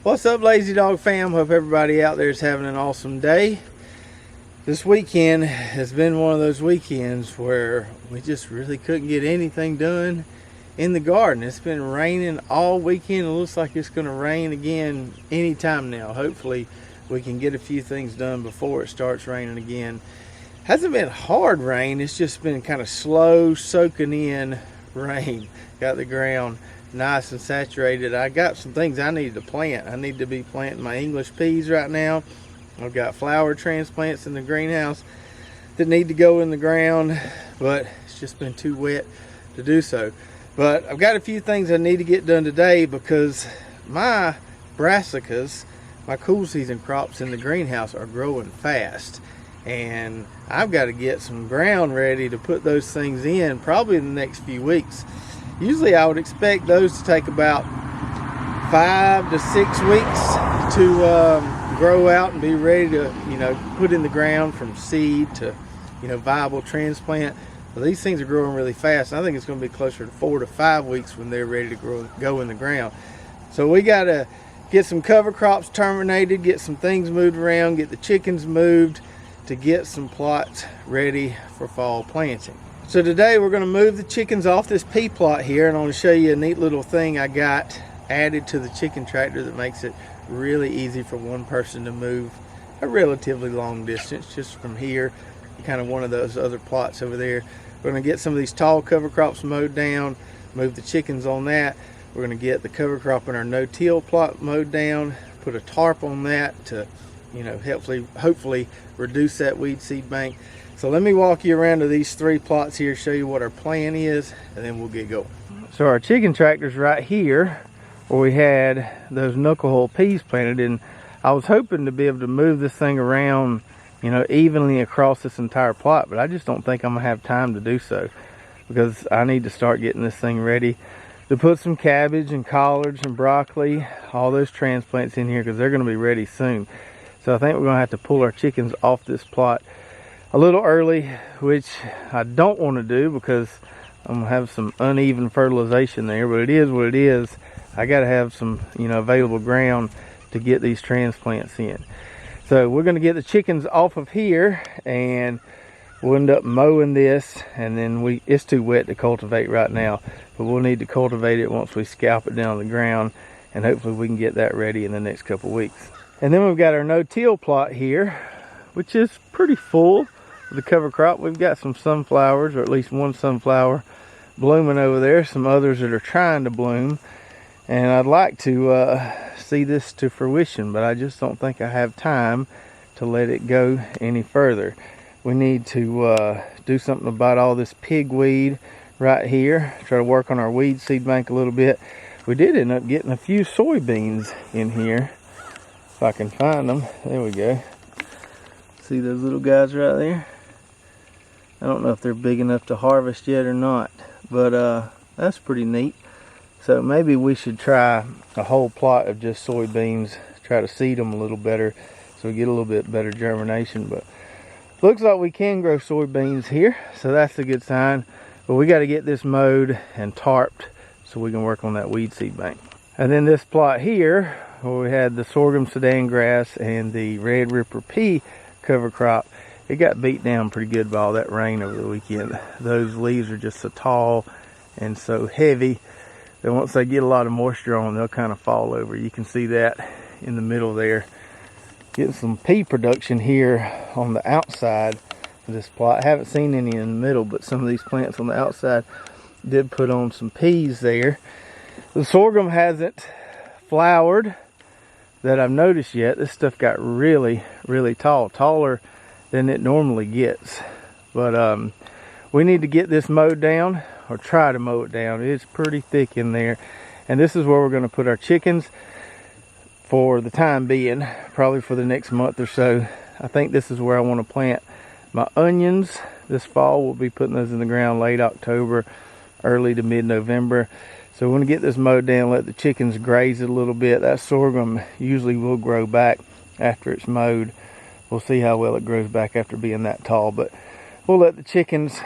What's up, Lazy Dog fam? Hope everybody out there is having an awesome day. This weekend has been one of those weekends where we just really couldn't get anything done in the garden. It's been raining all weekend. It looks like it's going to rain again anytime now. Hopefully we can get a few things done before it starts raining again. Hasn't been hard rain, it's just been kind of slow soaking in rain. Got the ground nice and saturated. I got some things I need to plant. I need to be planting my English peas right now. I've got flower transplants in the greenhouse that need to go in the ground, but it's just been too wet to do so. But I've got a few things I need to get done today because my brassicas, my cool season crops in the greenhouse, are growing fast, and I've got to get some ground ready to put those things in probably in the next few weeks. Usually I would expect those to take about 5 to 6 weeks to grow out and be ready to, put in the ground from seed to, viable transplant. But these things are growing really fast. I think it's going to be closer to 4 to 5 weeks when they're ready to go in the ground. So we got to get some cover crops terminated, get some things moved around, get the chickens moved to get some plots ready for fall planting. So today we're going to move the chickens off this pea plot here, and I'm going to show you a neat little thing I got added to the chicken tractor that makes it really easy for one person to move a relatively long distance just from here, kind of one of those other plots over there. We're going to get some of these tall cover crops mowed down, move the chickens on that. We're going to get the cover crop in our no-till plot mowed down, put a tarp on that to, hopefully reduce that weed seed bank. So let me walk you around to these 3 plots here, show you what our plan is, and then we'll get going. So our chicken tractor's right here where we had those knuckle hole peas planted, and I was hoping to be able to move this thing around, evenly across this entire plot, but I just don't think I'm gonna have time to do so because I need to start getting this thing ready to put some cabbage and collards and broccoli, all those transplants in here, because they're gonna be ready soon. So I think we're gonna have to pull our chickens off this plot a little early, which I don't want to do because I'm gonna have some uneven fertilization there, but it is what it is. I gotta have some available ground to get these transplants in. So we're gonna get the chickens off of here, and we'll end up mowing this, and then it's too wet to cultivate right now, but we'll need to cultivate it once we scalp it down on the ground, and hopefully we can get that ready in the next couple weeks. And then we've got our no-till plot here, which is pretty full. The cover crop, we've got some sunflowers, or at least one sunflower blooming over there, some others that are trying to bloom, and I'd like to see this to fruition, but I just don't think I have time to let it go any further. We need to do something about all this pigweed right here, try to work on our weed seed bank a little bit. We did end up getting a few soybeans in here, if I can find them. There we go. See those little guys right there? I don't know if they're big enough to harvest yet or not, but that's pretty neat. So maybe we should try a whole plot of just soybeans, try to seed them a little better so we get a little bit better germination. But looks like we can grow soybeans here, so that's a good sign. But we got to get this mowed and tarped so we can work on that weed seed bank. And then this plot here, where we had the sorghum sudan grass and the red ripper pea cover crop, it got beat down pretty good by all that rain over the weekend. Those leaves are just so tall and so heavy that once they get a lot of moisture on them, they'll kind of fall over. You can see that in the middle there. Getting some pea production here on the outside of this plot. I haven't seen any in the middle, but some of these plants on the outside did put on some peas there. The sorghum hasn't flowered that I've noticed yet. This stuff got really, really tall, taller than it normally gets. But we need to get this mowed down, or try to mow it down. It's pretty thick in there, and this is where we're going to put our chickens for the time being, probably for the next month or so. I think this is where I want to plant my onions this fall. We'll be putting those in the ground late October, early to mid-November. So we want to get this mowed down, let the chickens graze it a little bit. That sorghum usually will grow back after it's mowed. We'll see how well it grows back after being that tall, but we'll let the chickens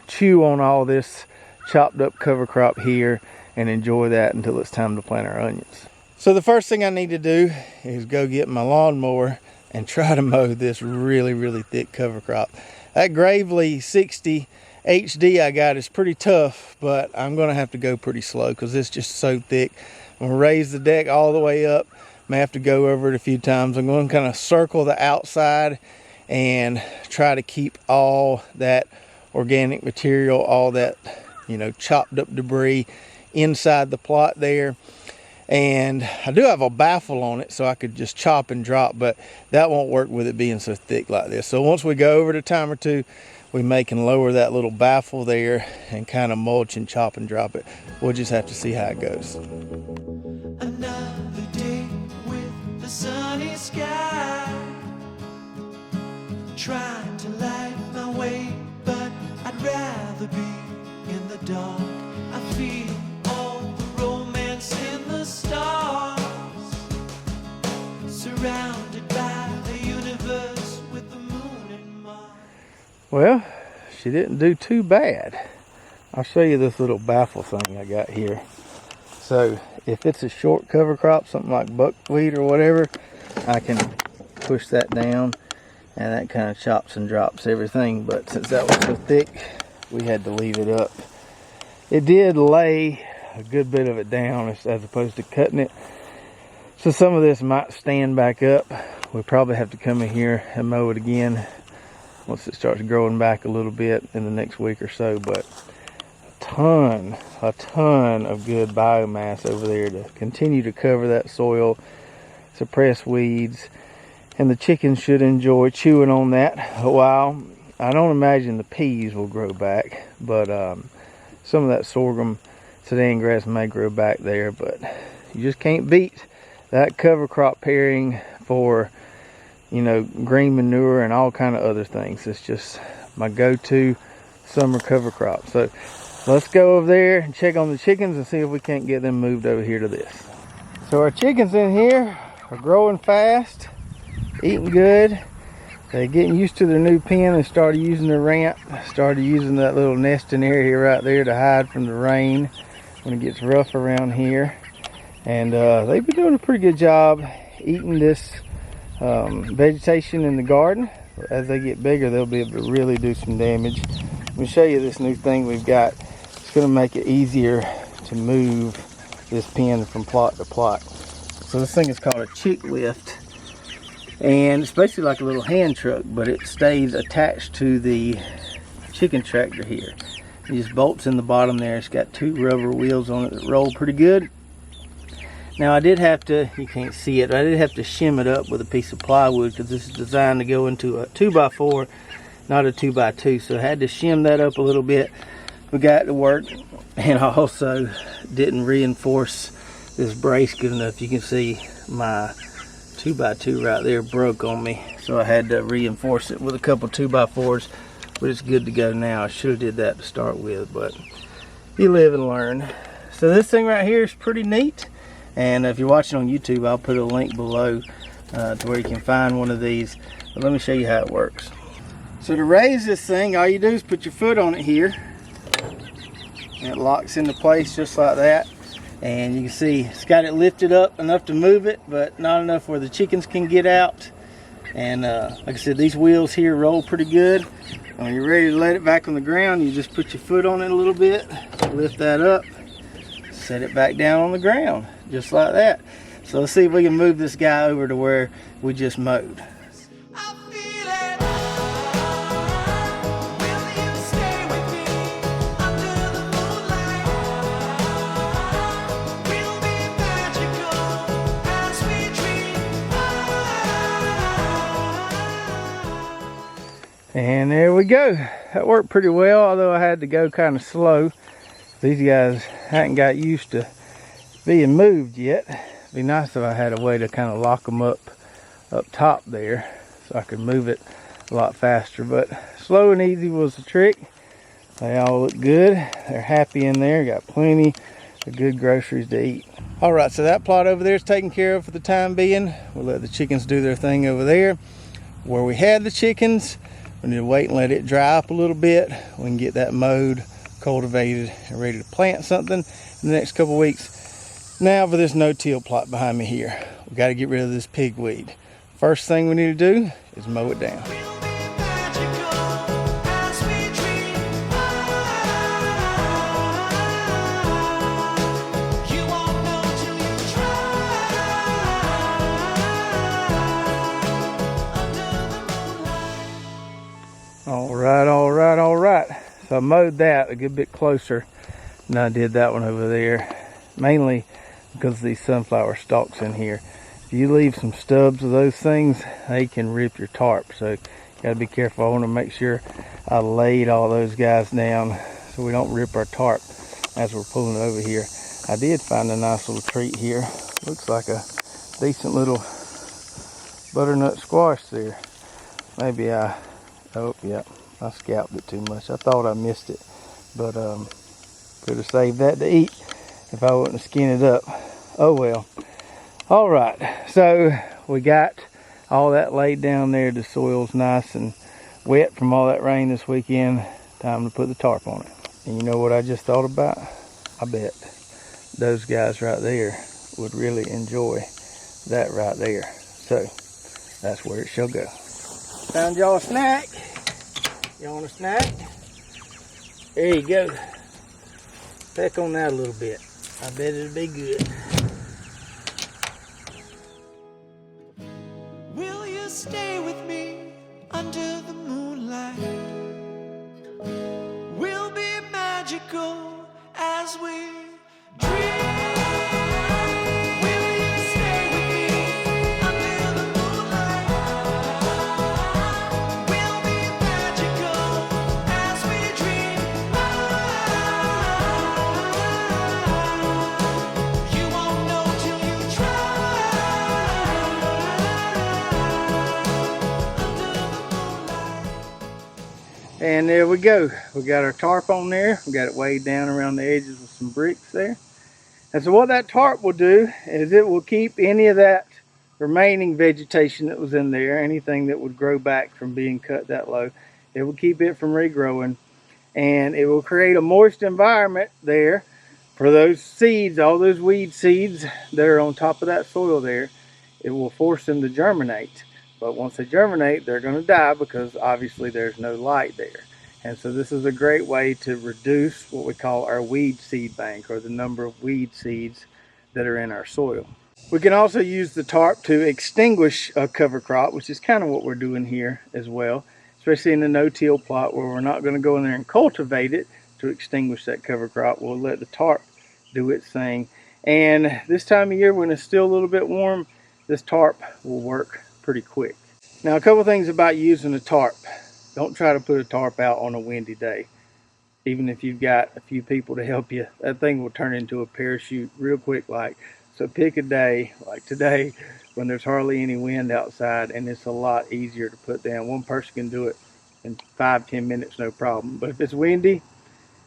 chew on all this chopped up cover crop here and enjoy that until it's time to plant our onions. So the first thing I need to do is go get my lawnmower and try to mow this really, really thick cover crop. That Gravely 60 HD I got is pretty tough, but I'm gonna have to go pretty slow because it's just so thick. I'm gonna raise the deck all the way up. May have to go over it a few times. I'm going to kind of circle the outside and try to keep all that organic material, all that, you know, chopped up debris inside the plot there. And I do have a baffle on it, so I could just chop and drop, but that won't work with it being so thick like this. So once we go over it a time or two, we may can lower that little baffle there and kind of mulch and chop and drop it. We'll just have to see how it goes. Another day with the sunny sky, trying to light my way, but I'd rather be in the dark. I feel all the romance in the stars, surrounded by the universe with the moon and Mars. Well, she didn't do too bad. I'll show you this little baffle thing I got here. So if it's a short cover crop, something like buckwheat or whatever, I can push that down and that kind of chops and drops everything. But since that was so thick, we had to leave it up. It did lay a good bit of it down as opposed to cutting it. So some of this might stand back up. We probably have to come in here and mow it again once it starts growing back a little bit in the next week or so. But a ton of good biomass over there to continue to cover that soil, suppress weeds, and the chickens should enjoy chewing on that a while. I don't imagine the peas will grow back, but some of that sorghum sedan grass may grow back there. But you just can't beat that cover crop pairing for, you know, green manure and all kind of other things. It's just my go-to summer cover crop. So let's go over there and check on the chickens and see if we can't get them moved over here to this. So our chickens in here are growing fast, eating good. They're getting used to their new pen and started using the ramp, started using that little nesting area right there to hide from the rain when it gets rough around here. And they've been doing a pretty good job eating this vegetation in the garden. As they get bigger, they'll be able to really do some damage. Let me show you this new thing we've got. It's going to make it easier to move this pen from plot to plot. So this thing is called a chick lift, and it's basically like a little hand truck, but it stays attached to the chicken tractor here. It just bolts in the bottom there. It's got two rubber wheels on it that roll pretty good. Now I did have to, you can't see it, I did have to shim it up with a piece of plywood because this is designed to go into a 2x4, not a 2x2. So I had to shim that up a little bit. We got it to work, and I also didn't reinforce this brace good enough. You can see my 2x2 right there broke on me, so I had to reinforce it with a couple 2x4s, but it's good to go now. I should have did that to start with, but you live and learn. So this thing right here is pretty neat, and if you're watching on YouTube, I'll put a link below to where you can find one of these. But let me show you how it works. So to raise this thing, all you do is put your foot on it here, and it locks into place just like that. And you can see it's got it lifted up enough to move it, but not enough where the chickens can get out. And like I said, these wheels here roll pretty good. And when you're ready to let it back on the ground, you just put your foot on it a little bit, lift that up, set it back down on the ground, just like that. So let's see if we can move this guy over to where we just mowed. And there we go. That worked pretty well, although I had to go kind of slow. These guys hadn't got used to being moved yet. It'd be nice if I had a way to kind of lock them up top there so I could move it a lot faster. But slow and easy was the trick. They all look good. They're happy in there. Got plenty of good groceries to eat. All right, so that plot over there is taken care of for the time being. We'll let the chickens do their thing over there. Where we had the chickens, we need to wait and let it dry up a little bit. We can get that mowed, cultivated, and ready to plant something in the next couple weeks. Now for this no-till plot behind me here, we got to get rid of this pigweed. First thing we need to do is mow it down. All right. So I mowed that a good bit closer than I did that one over there, mainly because of these sunflower stalks in here. If you leave some stubs of those things, they can rip your tarp. So you gotta be careful. I want to make sure I laid all those guys down so we don't rip our tarp as we're pulling it over here. I did find a nice little treat here. Looks like a decent little butternut squash there. Maybe I scalped it too much. I thought I missed it, but could have saved that to eat if I wouldn't have skinned it up. Oh well. All right, so we got all that laid down there. The soil's nice and wet from all that rain this weekend. Time to put the tarp on it. And you know what I just thought about? I bet those guys right there would really enjoy that right there. So that's where it shall go. Found y'all a snack. Y'all want a snack? There you go. Peck on that a little bit. I bet it'll be good. Will you stay with me under the moonlight? We'll be magical as we dream. Will you stay with me under the moonlight? We'll be magical as we dream. You won't know till you try. And there we go. We got our tarp on there. We got it weighed down around the edges with some bricks there. And so what that tarp will do is it will keep any of that remaining vegetation that was in there, anything that would grow back from being cut that low, it will keep it from regrowing. And it will create a moist environment there for those seeds, all those weed seeds that are on top of that soil there. It will force them to germinate. But once they germinate, they're going to die because obviously there's no light there. And so this is a great way to reduce what we call our weed seed bank, or the number of weed seeds that are in our soil. We can also use the tarp to extinguish a cover crop, which is kind of what we're doing here as well, especially in the no-till plot where we're not going to go in there and cultivate it to extinguish that cover crop. We'll let the tarp do its thing. And this time of year when it's still a little bit warm, this tarp will work pretty quick. Now, a couple things about using a tarp. Don't try to put a tarp out on a windy day. Even if you've got a few people to help you, that thing will turn into a parachute real quick. So pick a day like today when there's hardly any wind outside and it's a lot easier to put down. One person can do it in 5-10 minutes, no problem. But if it's windy,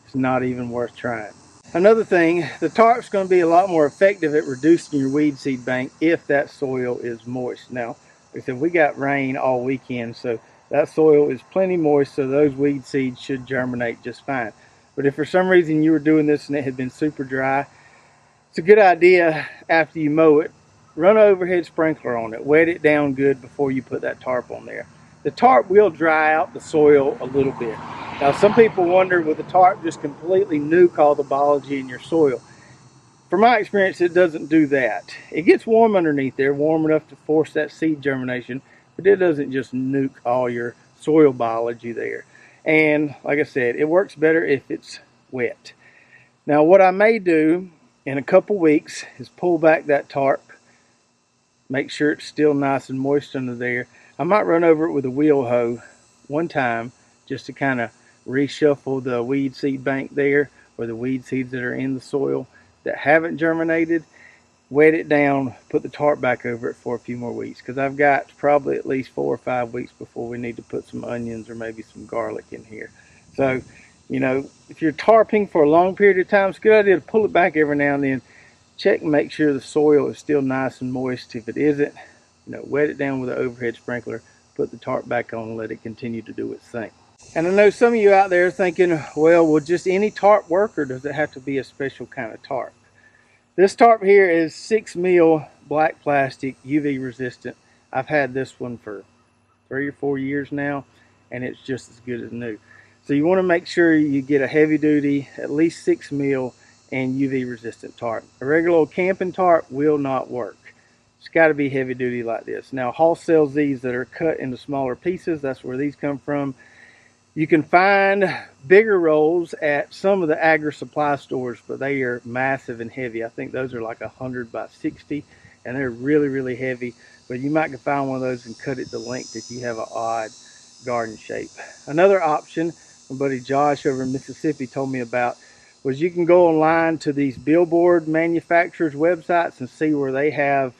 it's not even worth trying. Another thing, the tarp's going to be a lot more effective at reducing your weed seed bank if that soil is moist. Now, like I said, we got rain all weekend, so that soil is plenty moist, so those weed seeds should germinate just fine. But if for some reason you were doing this and it had been super dry, it's a good idea after you mow it, run an overhead sprinkler on it, wet it down good before you put that tarp on there. The tarp will dry out the soil a little bit. Now, some people wonder, will the tarp just completely nuke all the biology in your soil? From my experience, it doesn't do that. It gets warm underneath there, warm enough to force that seed germination, but it doesn't just nuke all your soil biology there. And like I said, it works better if it's wet. Now, what I may do in a couple weeks is pull back that tarp, make sure it's still nice and moist under there. I might run over it with a wheel hoe one time just to kind of reshuffle the weed seed bank there, or the weed seeds that are in the soil that haven't germinated, wet it down, put the tarp back over it for a few more weeks, because I've got probably at least 4 or 5 weeks before we need to put some onions or maybe some garlic in here. So, you know, if you're tarping for a long period of time, it's a good idea to pull it back every now and then. Check and make sure the soil is still nice and moist. If it isn't, you know, wet it down with an overhead sprinkler, put the tarp back on and let it continue to do its thing. And I know some of you out there are thinking, well, will just any tarp work, or does it have to be a special kind of tarp? This tarp here is 6 mil black plastic, UV resistant. I've had this one for 3 or 4 years now, and it's just as good as new. So you want to make sure you get a heavy duty, at least 6 mil and UV resistant tarp. A regular old camping tarp will not work. It's got to be heavy duty like this. Now Hoss sells these that are cut into smaller pieces. That's where these come from. You can find bigger rolls at some of the agri supply stores, but they are massive and heavy. I think those are like 100 by 60, and they're really, really heavy. But you might can find one of those and cut it to length if you have an odd garden shape. Another option my buddy Josh over in Mississippi told me about was you can go online to these billboard manufacturers' websites and see where they have,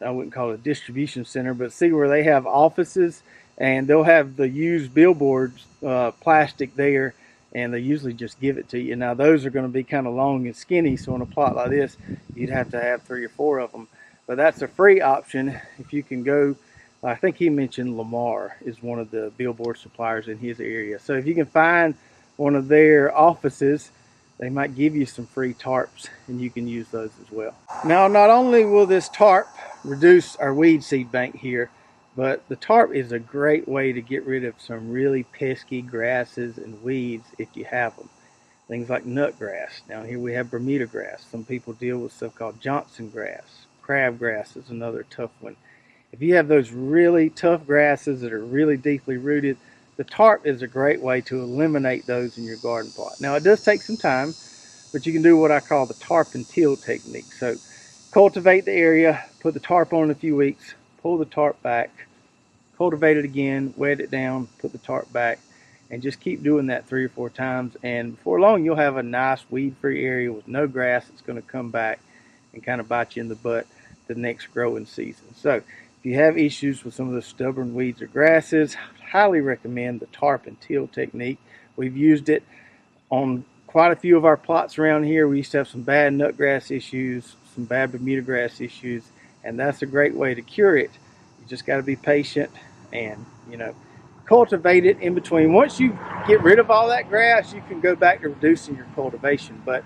I wouldn't call it a distribution center, but see where they have offices, and they'll have the used billboards, plastic there, and they usually just give it to you. Now those are going to be kind of long and skinny, so on a plot like this you'd have to have 3 or 4 of them. But that's a free option if you can go. I think he mentioned Lamar is one of the billboard suppliers in his area. So if you can find one of their offices, they might give you some free tarps, and you can use those as well. Now, not only will this tarp reduce our weed seed bank here, but the tarp is a great way to get rid of some really pesky grasses and weeds if you have them. Things like nut grass. Down here we have Bermuda grass. Some people deal with stuff called Johnson grass. Crabgrass is another tough one. If you have those really tough grasses that are really deeply rooted, the tarp is a great way to eliminate those in your garden plot. Now it does take some time, but you can do what I call the tarp and till technique. So cultivate the area, put the tarp on in a few weeks, pull the tarp back, cultivate it again, wet it down, put the tarp back, and just keep doing that 3 or 4 times. And before long, you'll have a nice weed-free area with no grass that's going to come back and kind of bite you in the butt the next growing season. So if you have issues with some of the stubborn weeds or grasses, I highly recommend the tarp and till technique. We've used it on quite a few of our plots around here. We used to have some bad nutgrass issues, some bad Bermuda grass issues, and that's a great way to cure it. You just got to be patient and, cultivate it in between. Once you get rid of all that grass, you can go back to reducing your cultivation. But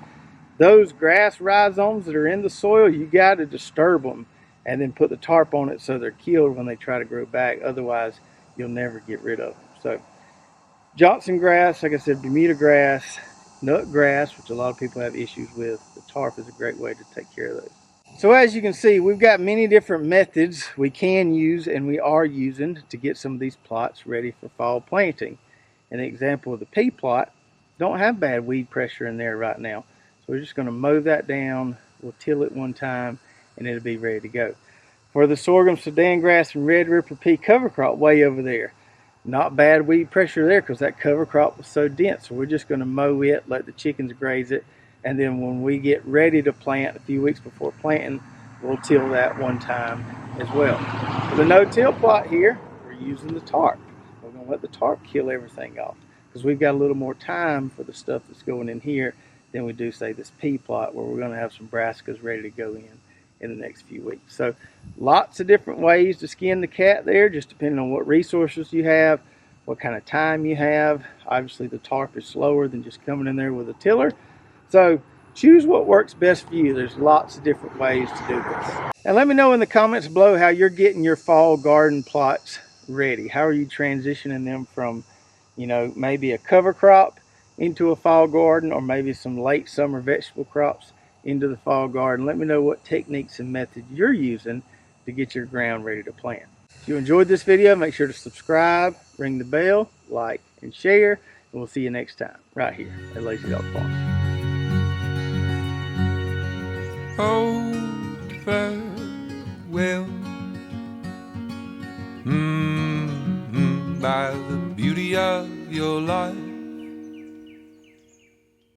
those grass rhizomes that are in the soil, you got to disturb them and then put the tarp on it so they're killed when they try to grow back. Otherwise, you'll never get rid of them. So Johnson grass, like I said, Bermuda grass, nut grass, which a lot of people have issues with, the tarp is a great way to take care of those. So as you can see, we've got many different methods we can use and we are using to get some of these plots ready for fall planting. An example of the pea plot, don't have bad weed pressure in there right now. So we're just going to mow that down, we'll till it one time, and it'll be ready to go. For the sorghum, Sudan grass, and red ripper pea cover crop way over there, not bad weed pressure there because that cover crop was so dense. So we're just going to mow it, let the chickens graze it, and then when we get ready to plant a few weeks before planting, we'll till that one time as well. For the no-till plot here, we're using the tarp. We're going to let the tarp kill everything off because we've got a little more time for the stuff that's going in here than we do, say, this pea plot where we're going to have some brassicas ready to go in the next few weeks. So lots of different ways to skin the cat there, just depending on what resources you have, what kind of time you have. Obviously the tarp is slower than just coming in there with a tiller. So choose what works best for you. There's lots of different ways to do this. And let me know in the comments below how you're getting your fall garden plots ready. How are you transitioning them from, maybe a cover crop into a fall garden, or maybe some late summer vegetable crops into the fall garden. Let me know what techniques and methods you're using to get your ground ready to plant. If you enjoyed this video, make sure to subscribe, ring the bell, like, and share, and we'll see you next time right here at Lazy Dog Farm. Oh, farewell, by the beauty of your life.